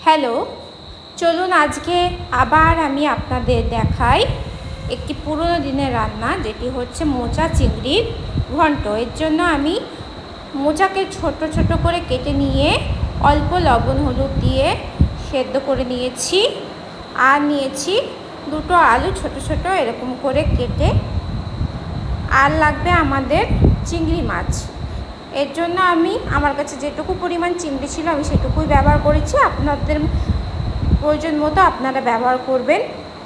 Hello, চলুন আজকে আবার আমি আপনাদের দেখাই একটি পুরনো দিনের রান্না, যেটি হচ্ছে মোচা চিংড়ির ঘন্ট। এর জন্য আমি মোচাকে ছোট ছোট করে কেটে নিয়ে অল্প লবণ হলুদ দিয়ে সেদ্ধ করে নিয়েছি। আর নিয়েছি দুটো আলু ছোট ছোট এরকম করে কেটে। আর লাগবে আমাদের চিংড়ি মাছ। এর জন্য আমার কাছে যেটুকু পরিমাণ চিংড়ি ছিল আমি সেটুকুই ব্যবহার করেছি। আপনাদের প্রয়োজন মতো আপনারা ব্যবহার করবেন।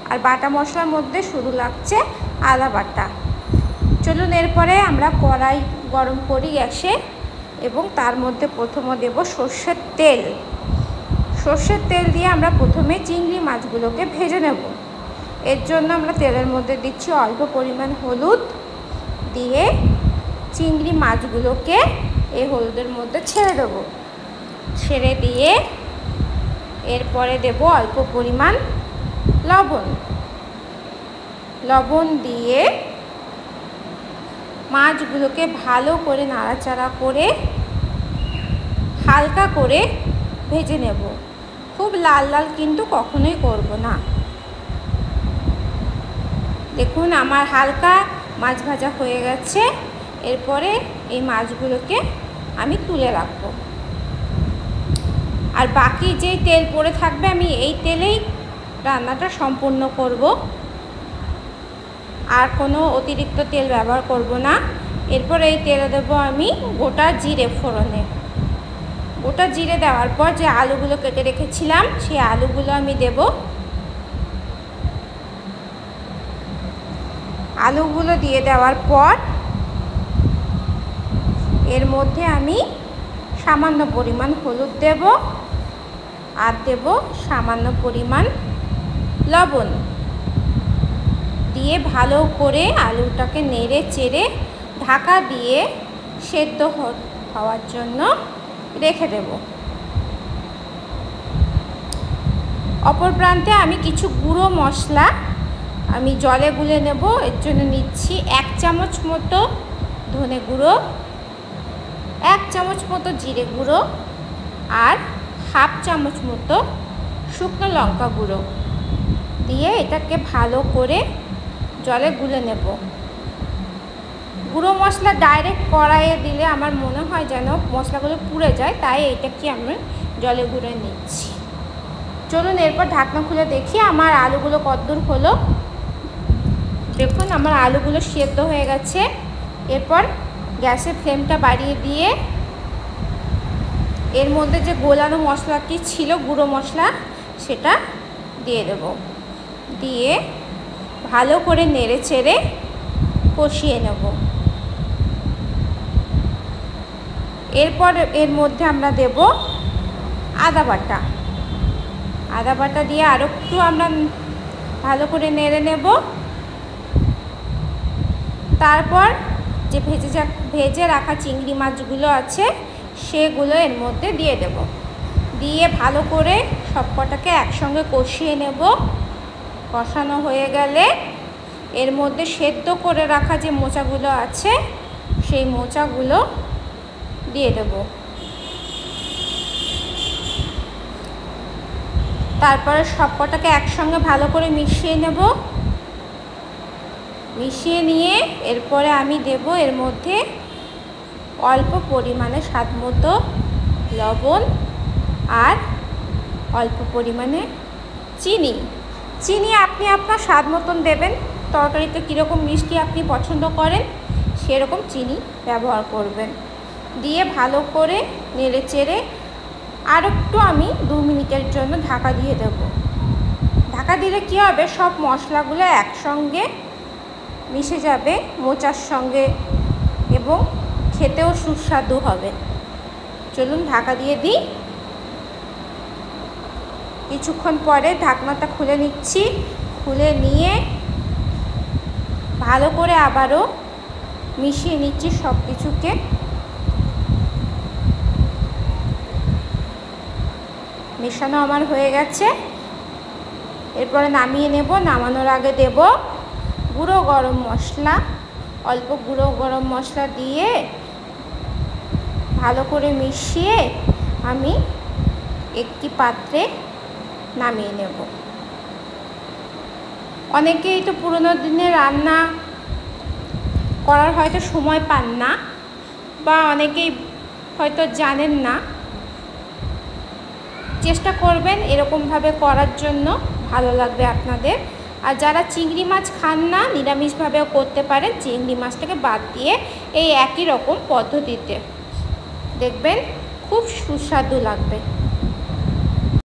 আর বাটা মশলার মধ্যে শুধু লাগছে আদা বাটা। চলুন এরপরে আমরা কড়াই গরম করি গ্যাসে, এবং তার মধ্যে প্রথমে দেব সর্ষের তেল। সর্ষের তেল দিয়ে আমরা প্রথমে চিংড়ি মাছগুলোকে ভেজে নেব। এর জন্য আমরা তেলের মধ্যে দিচ্ছি অল্প পরিমাণ হলুদ দিয়ে চিংড়ি মাছগুলোকে এই হলুদের মধ্যে ছেড়ে দেব। ছেড়ে দিয়ে এরপরে দেব অল্প পরিমাণ লবণ দিয়ে মাছগুলোকে ভালো করে নাড়াচাড়া করে হালকা করে ভেজে নেব। খুব লাল লাল কিন্তু কখনোই করব না। দেখুন আমার হালকা মাছ ভাজা হয়ে গেছে। এরপরে এই মাছগুলোকে আমি তুলে রাখব। আর বাকি যেই তেল পড়ে থাকবে আমি এই তেলেই রান্নাটা সম্পূর্ণ করব। আর কোনো অতিরিক্ত তেল ব্যবহার করব না। এরপর এই তেলে দেবো আমি গোটা জিরে ফোড়নে। গোটা জিরে দেওয়ার পর যে আলুগুলো কেটে রেখেছিলাম সেই আলুগুলো আমি দেব। আলুগুলো দিয়ে দেওয়ার পর এর মধ্যে আমি সামান্য পরিমাণ হলুদ দেব, আর দেব সামান্য পরিমাণ লবণ দিয়ে ভালো করে আলুটাকে নেড়ে চেড়ে ঢাকা দিয়ে সেদ্ধ হওয়ার জন্য রেখে দেব। অপর প্রান্তে আমি কিছু গুঁড়ো মশলা আমি জলে গুলে নেব। এর জন্য নিচ্ছি 1 চামচ মতো ধনে গুঁড়ো, 1 চামচ মতো জিরে গুঁড়ো, আর 1/2 চামচ মতো শুকনো লঙ্কা গুঁড়ো দিয়ে এটাকে ভালো করে জলে গুলে নেব। গুঁড়ো মশলা ডাইরেক্ট কড়াইয়ে দিলে আমার মনে হয় যেন মশলাগুলো পুড়ে যায়, তাই এটাকে আমি জলে গুলে নিচ্ছি। চলুন এরপর ঢাকনা খুলে দেখি আমার আলুগুলো কতদূর হলো। দেখুন আমার আলুগুলো সেদ্ধ হয়ে গেছে। এরপর গ্যাসের ফ্লেমটা বাড়িয়ে দিয়ে এর মধ্যে যে গোলানো মশলাটি ছিল গুঁড়ো মশলা সেটা দিয়ে দেব। দিয়ে ভালো করে নেড়ে চেড়ে কষিয়ে নেব। এরপর এর মধ্যে আমরা দেব আদা বাটা। আদা বাটা দিয়ে আরও একটু আমরা ভালো করে নেড়ে নেব। তারপর যে ভেজে রাখা চিংড়ি মাছগুলো আছে সেগুলো এর মধ্যে দিয়ে দেব। দিয়ে ভালো করে সবকটাকে একসঙ্গে কষিয়ে নেব। কষানো হয়ে গেলে এর মধ্যে সেদ্ধ করে রাখা যে মোচাগুলো আছে সেই মোচাগুলো দিয়ে দেব। তারপরে সবকটাকে একসঙ্গে ভালো করে মিশিয়ে নেব। মিশিয়ে নিয়ে এরপরে আমি দেব এর মধ্যে অল্প পরিমাণে স্বাদ মতো লবণ আর অল্প পরিমাণে চিনি আপনি আপনার স্বাদ মতন দেবেন। তরকারিতে কীরকম মিষ্টি আপনি পছন্দ করেন সেরকম চিনি ব্যবহার করবেন। দিয়ে ভালো করে নেড়ে চেড়ে আর একটু আমি 2 মিনিটের জন্য ঢাকা দিয়ে দেব। ঢাকা দিলে কী হবে, সব মশলাগুলো একসঙ্গে মিশে যাবে মোচার সঙ্গে এবং খেতেও সুস্বাদু হবে। চলুন ঢাকা দিয়ে দিই। কিছুক্ষণ পরে ঢাকনাটা খুলে নিচ্ছি। খুলে নিয়ে ভালো করে আবারও মিশিয়ে নিচ্ছি সব কিছুকে। মেশানো আমার হয়ে গেছে। এরপরে নামিয়ে নেব। নামানোর আগে দেব গুঁড়ো গরম মশলা। অল্প গুঁড়ো গরম মশলা দিয়ে ভালো করে মিশিয়ে আমি একটি পাত্রে নামিয়ে নেব। অনেকেই তো পুরনো দিনে রান্না করার হয়তো সময় পান না, বা অনেকেই হয়তো জানেন না। চেষ্টা করবেন এরকমভাবে করার জন্য, ভালো লাগবে আপনাদের। আর যারা চিংড়ি মাছ খান না, নিরামিষভাবেও করতে পারেন। চিংড়ি মাছটাকে বাদ দিয়ে এই একই রকম পদ্ধতিতে দেখবেন খুব সুস্বাদু লাগবে।